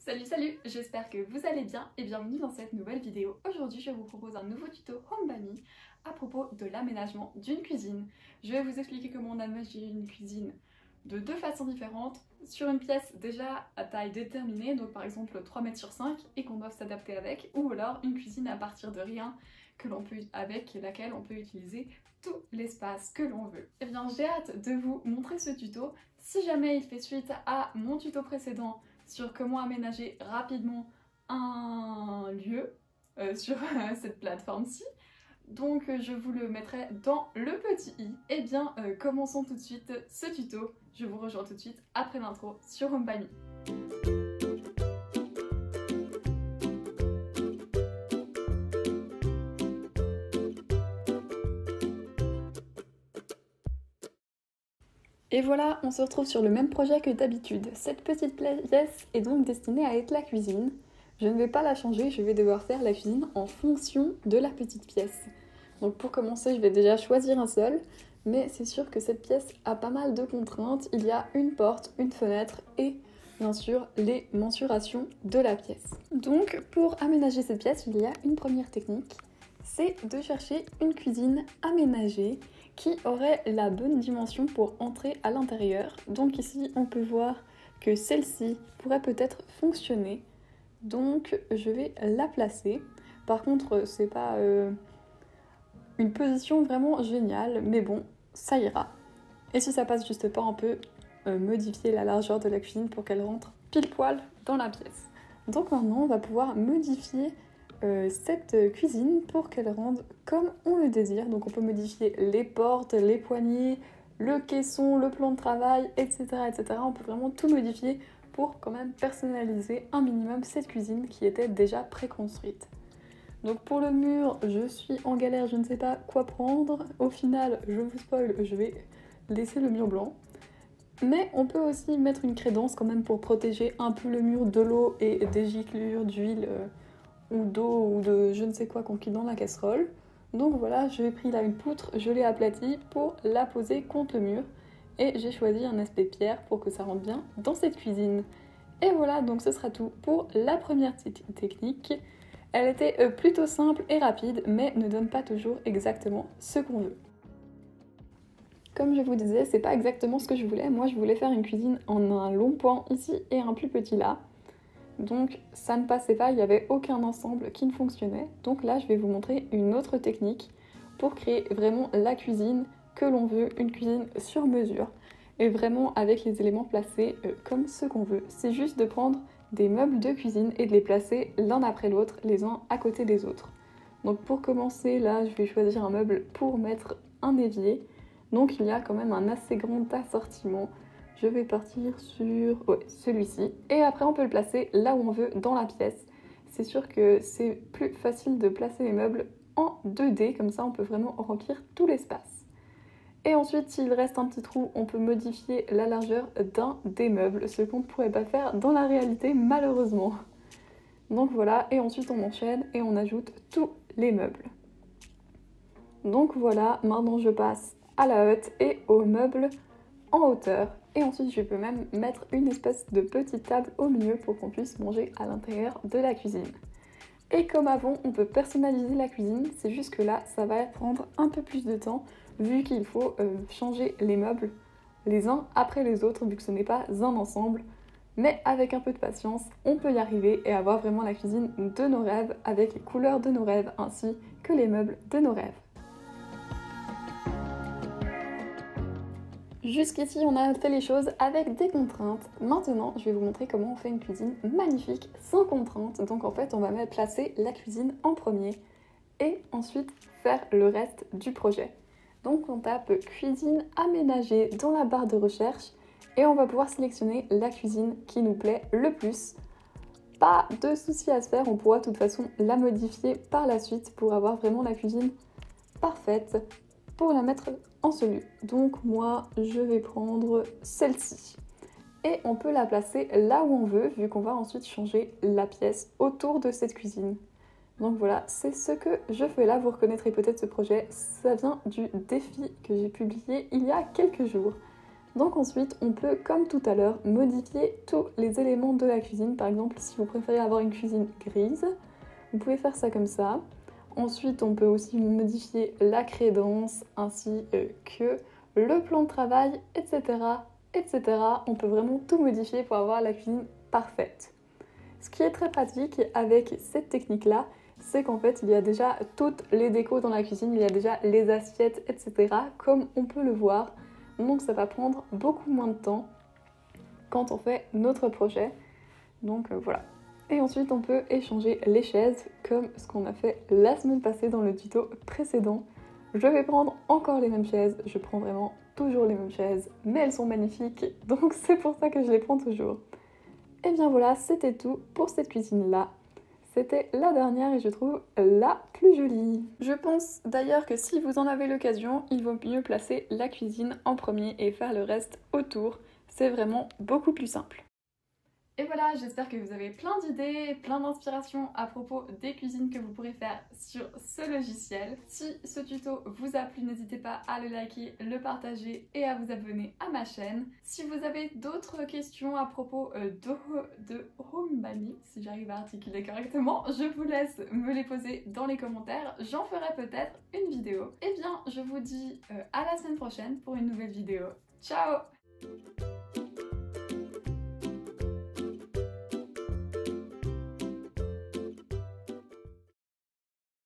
Salut, j'espère que vous allez bien et bienvenue dans cette nouvelle vidéo. Aujourd'hui, je vous propose un nouveau tuto Home by Me à propos de l'aménagement d'une cuisine. Je vais vous expliquer comment on aménage une cuisine de deux façons différentes, sur une pièce déjà à taille déterminée, donc par exemple 3 mètres sur 5 et qu'on doit s'adapter avec, ou alors une cuisine à partir de rien avec laquelle on peut utiliser tout l'espace que l'on veut. Et bien j'ai hâte de vous montrer ce tuto. Si jamais il fait suite à mon tuto précédent sur comment aménager rapidement un lieu sur cette plateforme-ci, donc je vous le mettrai dans le petit i. Et bien commençons tout de suite ce tuto. Je vous rejoins tout de suite après l'intro sur Home by Me. Et voilà, on se retrouve sur le même projet que d'habitude. Cette petite pièce est donc destinée à être la cuisine. Je ne vais pas la changer, je vais devoir faire la cuisine en fonction de la petite pièce. Donc pour commencer, je vais déjà choisir un seul, mais c'est sûr que cette pièce a pas mal de contraintes. Il y a une porte, une fenêtre et bien sûr les mensurations de la pièce. Donc pour aménager cette pièce, il y a une première technique, c'est de chercher une cuisine aménagée qui aurait la bonne dimension pour entrer à l'intérieur. Donc ici on peut voir que celle-ci pourrait peut-être fonctionner, donc je vais la placer. Par contre c'est pas une position vraiment géniale, mais bon, ça ira. Et si ça passe juste pas, on peut modifier la largeur de la cuisine pour qu'elle rentre pile poil dans la pièce. Donc maintenant on va pouvoir modifier cette cuisine pour qu'elle rende comme on le désire. Donc on peut modifier les portes, les poignées, le caisson, le plan de travail, etc., etc. On peut vraiment tout modifier pour quand même personnaliser un minimum cette cuisine qui était déjà préconstruite. Donc pour le mur, je suis en galère, je ne sais pas quoi prendre. Au final, je vous spoil, je vais laisser le mur blanc. Mais on peut aussi mettre une crédence quand même pour protéger un peu le mur de l'eau et des giclures d'huile ou d'eau ou de je ne sais quoi qu'on cuit dans la casserole. Donc voilà, j'ai pris là une poutre, je l'ai aplatie pour la poser contre le mur et j'ai choisi un aspect pierre pour que ça rentre bien dans cette cuisine. Et voilà, donc ce sera tout pour la première technique. Elle était plutôt simple et rapide, mais ne donne pas toujours exactement ce qu'on veut. Comme je vous disais, c'est pas exactement ce que je voulais. Moi, je voulais faire une cuisine en un long pan ici et un plus petit là. Donc ça ne passait pas, il n'y avait aucun ensemble qui ne fonctionnait. Donc là, je vais vous montrer une autre technique pour créer vraiment la cuisine que l'on veut, une cuisine sur mesure. Et vraiment avec les éléments placés comme ce qu'on veut. C'est juste de prendre des meubles de cuisine et de les placer l'un après l'autre, les uns à côté des autres. Donc pour commencer, là, je vais choisir un meuble pour mettre un évier. Donc il y a quand même un assez grand assortiment. Je vais partir sur celui-ci. Et après, on peut le placer là où on veut dans la pièce. C'est sûr que c'est plus facile de placer les meubles en 2D, comme ça on peut vraiment remplir tout l'espace. Et ensuite, s'il reste un petit trou, on peut modifier la largeur d'un des meubles, ce qu'on ne pourrait pas faire dans la réalité, malheureusement. Donc voilà, et ensuite on enchaîne et on ajoute tous les meubles. Donc voilà, maintenant je passe à la hotte et aux meubles en hauteur. Et ensuite, je peux même mettre une espèce de petite table au milieu pour qu'on puisse manger à l'intérieur de la cuisine. Et comme avant, on peut personnaliser la cuisine, c'est juste que là, ça va prendre un peu plus de temps vu qu'il faut changer les meubles les uns après les autres vu que ce n'est pas un ensemble. Mais avec un peu de patience, on peut y arriver et avoir vraiment la cuisine de nos rêves avec les couleurs de nos rêves ainsi que les meubles de nos rêves. Jusqu'ici, on a fait les choses avec des contraintes. Maintenant, je vais vous montrer comment on fait une cuisine magnifique, sans contraintes. Donc en fait, on va placer la cuisine en premier et ensuite faire le reste du projet. Donc on tape cuisine aménagée dans la barre de recherche et on va pouvoir sélectionner la cuisine qui nous plaît le plus. Pas de souci à se faire, on pourra de toute façon la modifier par la suite pour avoir vraiment la cuisine parfaite pour la mettre en celui. Donc moi je vais prendre celle-ci et on peut la placer là où on veut vu qu'on va ensuite changer la pièce autour de cette cuisine. Donc voilà, c'est ce que je fais là. Vous reconnaîtrez peut-être ce projet, ça vient du défi que j'ai publié il y a quelques jours. Donc ensuite, on peut, comme tout à l'heure, modifier tous les éléments de la cuisine. Par exemple, si vous préférez avoir une cuisine grise, vous pouvez faire ça comme ça. Ensuite, on peut aussi modifier la crédence ainsi que le plan de travail, etc., etc. On peut vraiment tout modifier pour avoir la cuisine parfaite. Ce qui est très pratique avec cette technique-là, c'est qu'en fait, il y a déjà toutes les décos dans la cuisine, il y a déjà les assiettes, etc., comme on peut le voir. Donc ça va prendre beaucoup moins de temps quand on fait notre projet. Donc voilà. Et ensuite, on peut échanger les chaises comme ce qu'on a fait la semaine passée dans le tuto précédent. Je vais prendre encore les mêmes chaises, je prends vraiment toujours les mêmes chaises, mais elles sont magnifiques, donc c'est pour ça que je les prends toujours. Et bien voilà, c'était tout pour cette cuisine-là. C'était la dernière et je trouve la plus jolie. Je pense d'ailleurs que si vous en avez l'occasion, il vaut mieux placer la cuisine en premier et faire le reste autour. C'est vraiment beaucoup plus simple. Et voilà, j'espère que vous avez plein d'idées, plein d'inspirations à propos des cuisines que vous pourrez faire sur ce logiciel. Si ce tuto vous a plu, n'hésitez pas à le liker, le partager et à vous abonner à ma chaîne. Si vous avez d'autres questions à propos de Homebani, si j'arrive à articuler correctement, je vous laisse me les poser dans les commentaires. J'en ferai peut-être une vidéo. Et bien, je vous dis à la semaine prochaine pour une nouvelle vidéo. Ciao!